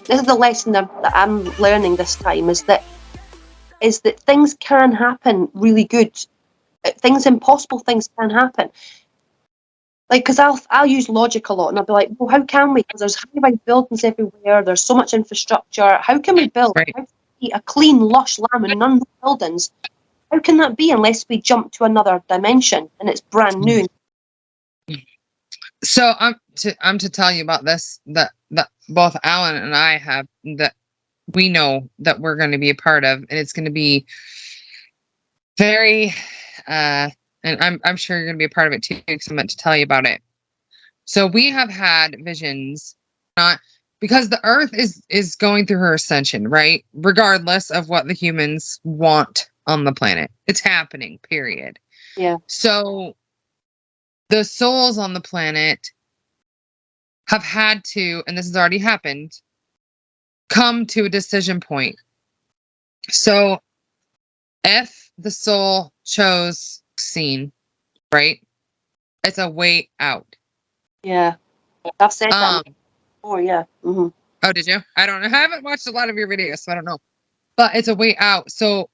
this is the lesson that I'm learning this time, is that things can happen really good. Impossible things can happen. Like, because I'll use logic a lot, and I'll be like, well, how can we? Because there's high-rise buildings everywhere. There's so much infrastructure. How can we build a clean, lush land and none of the buildings? How can that be unless we jump to another dimension and it's brand new? So I'm to tell you about this that both Alan and I have, that we know that we're going to be a part of, and it's going to be very and I'm sure you're going to be a part of it too, because I'm meant to tell you about it. So we have had visions, not because the Earth is going through her ascension, right? Regardless of what the humans want on the planet, it's happening, period. Yeah. So the souls on the planet have had to, and this has already happened, come to a decision point. So if the soul chose scene, right, it's a way out. Yeah, I've said that before. Yeah. Mm-hmm. Oh, did you? I don't know. I haven't watched a lot of your videos, so I don't know. But it's a way out. So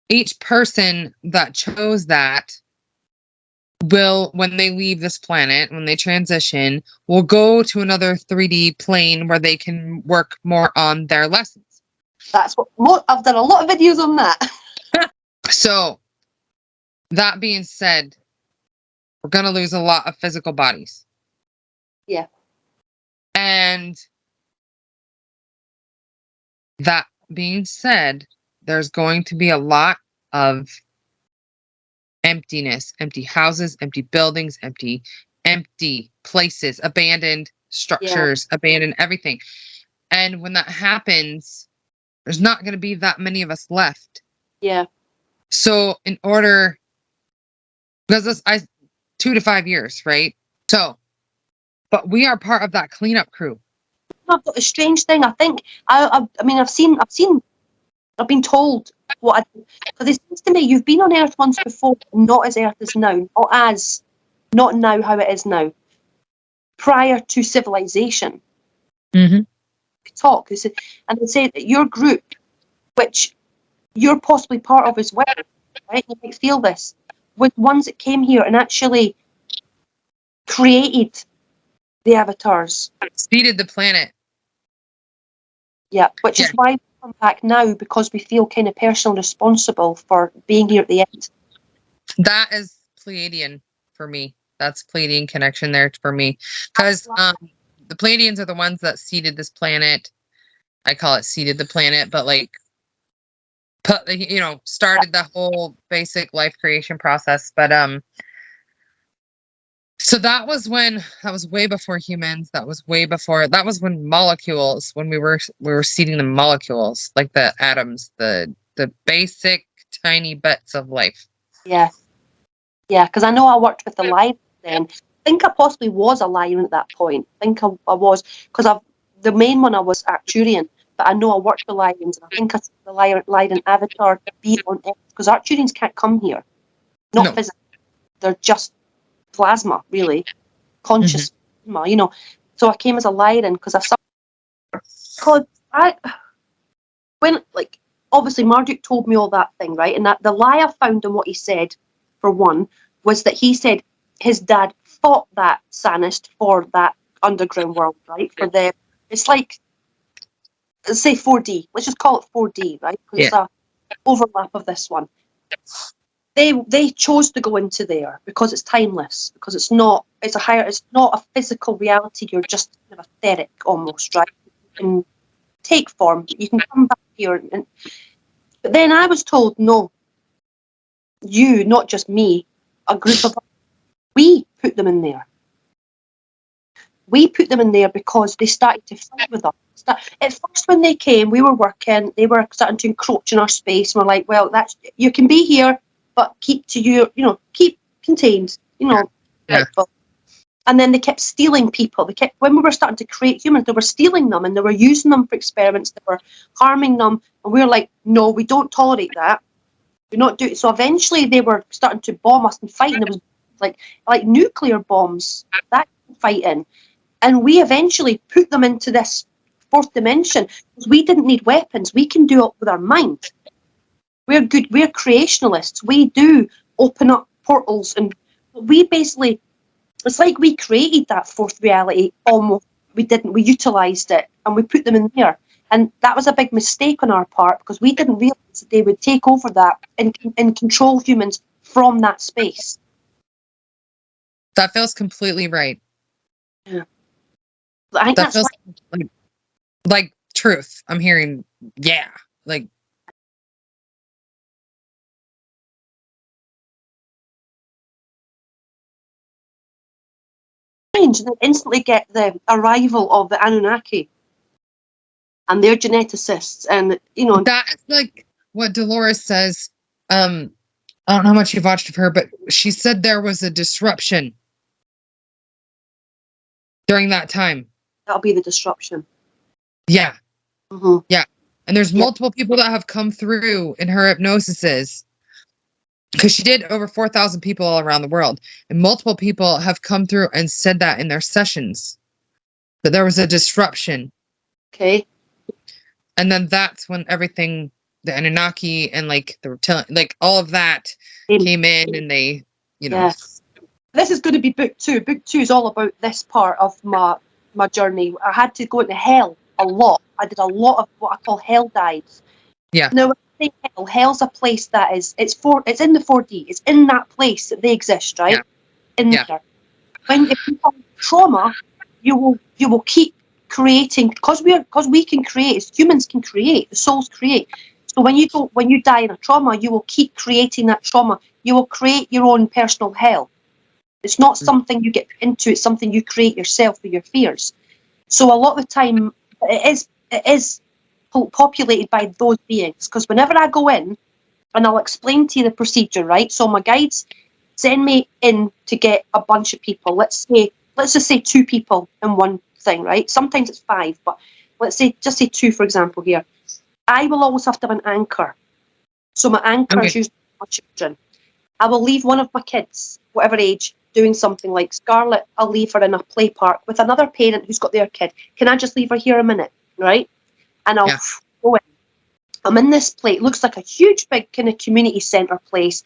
each person that chose that will, when they leave this planet, when they transition, will go to another 3D plane where they can work more on their lessons. That's what I've done a lot of videos on that. So that being said, we're going to lose a lot of physical bodies. Yeah. And that being said, there's going to be a lot of emptiness, empty houses, empty buildings, empty places, abandoned structures, abandoned everything. And when that happens, there's not going to be that many of us left. Yeah. So in order, because this 2 to 5 years, right? So, but we are part of that cleanup crew. A strange thing. I think I've been told what because it seems to me you've been on Earth once before, not as Earth is now, not now how it is now. Prior to civilization, mm-hmm. They talk, and they say that your group, which you're possibly part of as well, right? You might feel this, with ones that came here and actually created the avatars, seeded the planet. Yeah, which is why we come back now, because we feel kind of personally responsible for being here at the end. That is Pleiadian for me. That's Pleiadian connection there for me. Because the Pleiadians are the ones that seeded this planet. I call it seeded the planet, but like, started the whole basic life creation process. But so that was way before humans. That was when molecules, when we were seeding the molecules, like the atoms, the basic tiny bits of life. Yeah, because I know I worked with the lion then. I think I possibly was a lion at that point. I think I was, because the main one I was Arcturian, but I know I worked with lions, and I think I took the lion avatar to be on Earth, because Arcturians can't come here, not physically. They're just plasma, really, conscious plasma, So I came as a lion because obviously Marduk told me all that thing, right? And that the lie I found in what he said, for one, was that he said his dad fought that Sanist for that underground world, right? It's like, let's say 4D. Let's just call it 4D, right? Because it's an overlap of this one. They chose to go into there because it's timeless, because it's not a physical reality. You're just kind of etheric almost, right? You can take form. You can come back here, but then I was told, no, you, not just me, a group of us, we put them in there. We put them in there because they started to fight with us. At first, when they came, we were working. They were starting to encroach in our space. And we're like, well, you can be here, but keep contained, And then they kept stealing people. When we were starting to create humans, they were stealing them, and they were using them for experiments. They were harming them, and we were like, no, we don't tolerate that. We're not doing. So eventually, they were starting to bomb us and fight, and it was like nuclear bombs, that fighting, and we eventually put them into this fourth dimension. We didn't need weapons. We can do it with our mind. We're good. We're creationalists. We do open up portals, and we basically, it's like we created that fourth reality almost. We didn't. We utilised it, and we put them in there. And that was a big mistake on our part, because we didn't realise that they would take over that and control humans from that space. That feels completely right. Yeah. I think That that's feels why. like truth. I'm hearing, yeah, like. And then instantly get the arrival of the Anunnaki and their geneticists, and That's like what Dolores says. I don't know how much you've watched of her, but she said there was a disruption during that time. that'll be the disruption. Yeah. Mm-hmm. Yeah. And there's multiple people that have come through in her hypnosises, because she did over 4,000 people all around the world. And multiple people have come through and said that in their sessions, that there was a disruption. Okay. And then that's when everything, the Anunnaki and like the reptilian, like all of that came in, and they, Yes. This is going to be book 2. Book 2 is all about this part of my journey. I had to go into hell a lot. I did a lot of what I call hell dives. Yeah. Now, when I say hell, hell's a place that is, it's in the 4D. It's in that place that they exist, right? In there. If you have trauma, you will keep creating, because we can create, as humans can create, the souls create. So when you die in a trauma, you will keep creating that trauma. You will create your own personal hell. It's not something you get into, it's something you create yourself with your fears. So a lot of the time it is populated by those beings, because whenever I go in, and I'll explain to you the procedure, right? So my guides send me in to get a bunch of people. Let's just say 2 people in one thing, right? Sometimes it's 5, but let's say 2, for example, here. I will always have to have an anchor. So my anchor is usually my children. I will leave one of my kids, whatever age, doing something like Scarlett. I'll leave her in a play park with another parent who's got their kid. Can I just leave her here a minute, right? And I'll go in. I'm in this place. It looks like a huge, big kind of community centre place.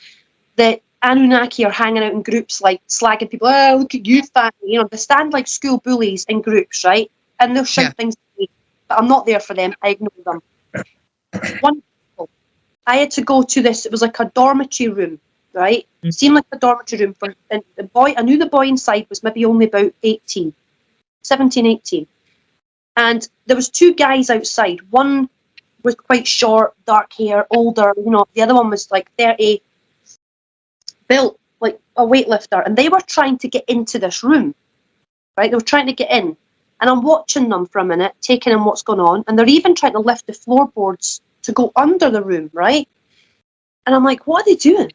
The Anunnaki are hanging out in groups, like slagging people. Oh, look at you, fatty. They stand like school bullies in groups, right? And they'll shout things at me, but I'm not there for them. I ignore them. One people, I had to go to this. It was like a dormitory room, right? Seemed like a dormitory room and the boy. I knew the boy inside was maybe only about 17, 18. And there was 2 guys outside. One was quite short, dark hair, older. The other one was like 30, built like a weightlifter, and they were trying to get into this room, right? They were trying to get in, and I'm watching them for a minute, taking in what's going on, and they're even trying to lift the floorboards to go under the room, right? And I'm like, what are they doing?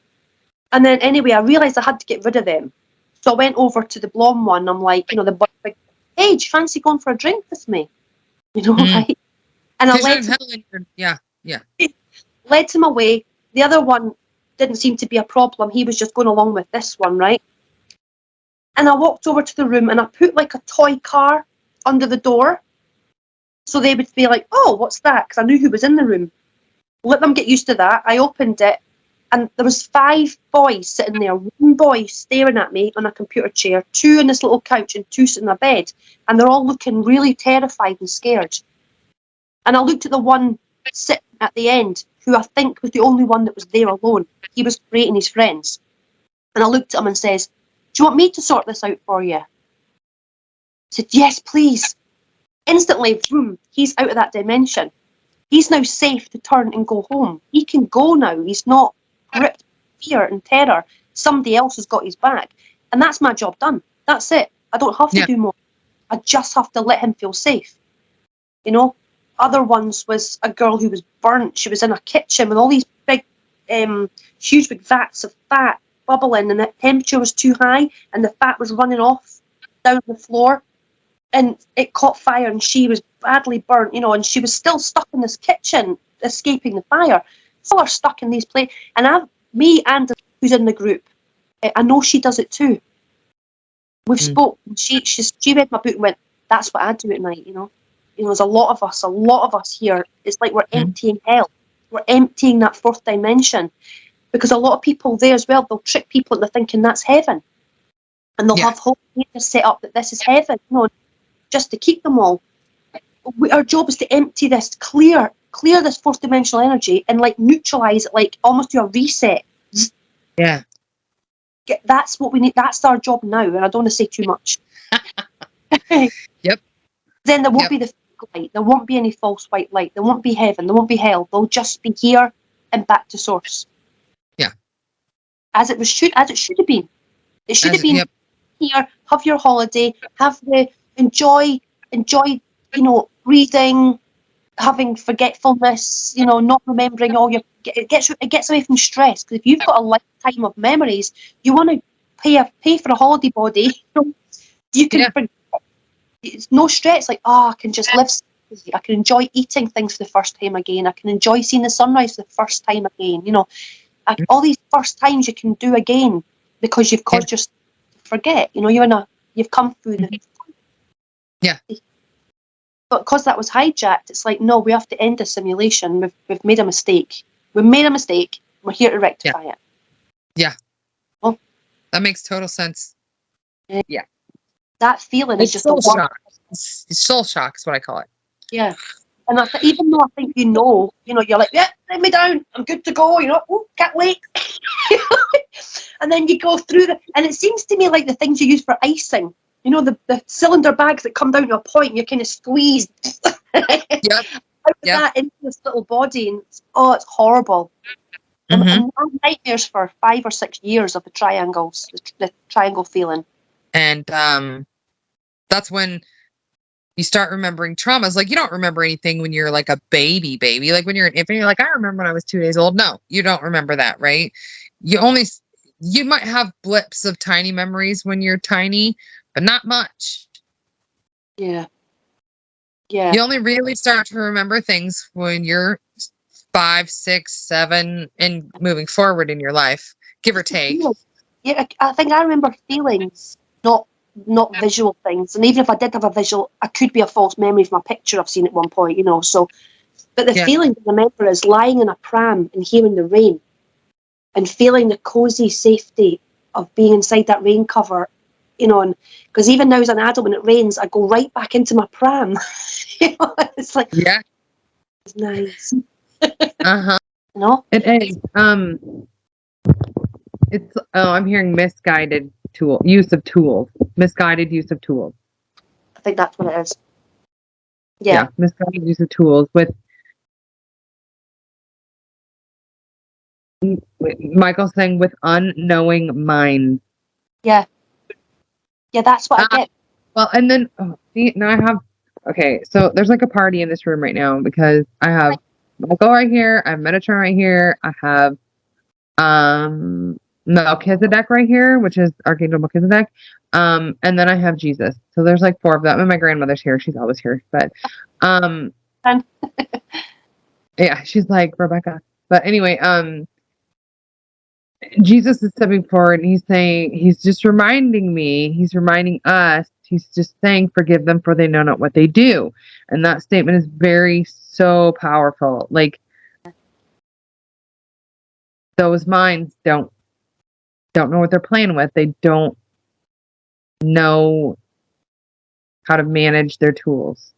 And then anyway, I realised I had to get rid of them, so I went over to the blonde one. I'm like, the big, hey, do you fancy going for a drink with me? Right? And I led him away. The other one didn't seem to be a problem. He was just going along with this one, right? And I walked over to the room and I put like a toy car under the door, so they would be like, oh, what's that? Because I knew who was in the room. Let them get used to that. I opened it, and there was 5 boys sitting there. 1 boy staring at me on a computer chair, 2 on this little couch, and 2 sitting on a bed. And they're all looking really terrified and scared. And I looked at the one sitting at the end, who I think was the only one that was there alone. He was creating his friends. And I looked at him and says, do you want me to sort this out for you? I said, yes, please. Instantly, boom, he's out of that dimension. He's now safe to turn and go home. He can go now. He's not gripped by fear and terror. Somebody else has got his back. And that's my job done. That's it. I don't have to do more. I just have to let him feel safe. Other ones was a girl who was burnt. She was in a kitchen with all these big, huge big vats of fat bubbling, and the temperature was too high, and the fat was running off down the floor, and it caught fire, and she was badly burnt, and she was still stuck in this kitchen, escaping the fire. So are stuck in these places, and me and who's in the group, I know she does it too. We've spoke. She read my book and went, "That's what I do at night," you know, there's a lot of us here. It's like we're emptying hell. We're emptying that fourth dimension, because a lot of people there as well, they'll trick people into thinking that's heaven, and they'll have whole pages set up that this is heaven, you know, just to keep them all. Our job is to empty this, clear this fourth dimensional energy, and like neutralize it, like almost do a reset. Yeah. That's what we need. That's our job now, and I don't want to say too much. Yep. Then there won't be the fake light. There won't be any false white light. There won't be heaven. There won't be hell. They'll just be here and back to source. Yeah. As it should have been. It should have been here. Have your holiday. Enjoy. You know, reading, having forgetfulness. You know, not remembering all your. It gets away from stress, because if you've got a lifetime of memories, you want to pay for a holiday body. You can forget. It's no stress. Like, I can just live. I can enjoy eating things for the first time again. I can enjoy seeing the sunrise for the first time again. You know, all these first times you can do again, because you've caused yourself to forget. You know, you've come through the. But because that was hijacked, it's like, no, we have to end the simulation. We've made a mistake. We made a mistake. We're here to rectify it. Yeah. Well, that makes total sense. Yeah. That feeling is just soul shock. Soul shock is what I call it. Yeah. And even though I think you're like, yeah, let me down. I'm good to go. You know, can't wait. And then you go through and it seems to me like the things you use for icing. You know, the cylinder bags that come down to a point, and you kind of squeeze that into this little body, and it's horrible. And I had nightmares for 5 or 6 years of the triangles, the triangle feeling. And that's when you start remembering traumas. Like, you don't remember anything when you're like a baby. Like when you're an infant, you're like, I remember when I was 2 days old. No, you don't remember that, right? You might have blips of tiny memories when you're tiny, but not much. Yeah. You only really start to remember things when you're 5, 6, 7, and moving forward in your life, give or take. Yeah, I think I remember feelings, not visual things. And even if I did have a visual, I could be a false memory from a picture I've seen at one point, you know. So, but the feeling I remember is lying in a pram and hearing the rain, and feeling the cozy safety of being inside that rain cover, you know. And because even now as an adult, when it rains, I go right back into my pram. You know, it's like, it's nice. No, it is. It's I'm hearing misguided use of tools. Misguided use of tools. I think that's what it is. Yeah, misguided use of tools with Michael saying with unknowing minds. Yeah, that's what I get. Well, and then now I have. Okay, so there's like a party in this room right now, because I have Michael right here, I have Metatron right here, I have Melchizedek right here, which is Archangel Melchizedek, and then I have Jesus. So there's like 4 of them, and my grandmother's here. She's always here, but yeah, she's like Rebecca. But anyway, Jesus is stepping forward, and he's just reminding me, he's reminding us, he's just saying, forgive them, for they know not what they do. And that statement is so powerful. Like, those minds don't know what they're playing with. They don't know how to manage their tools.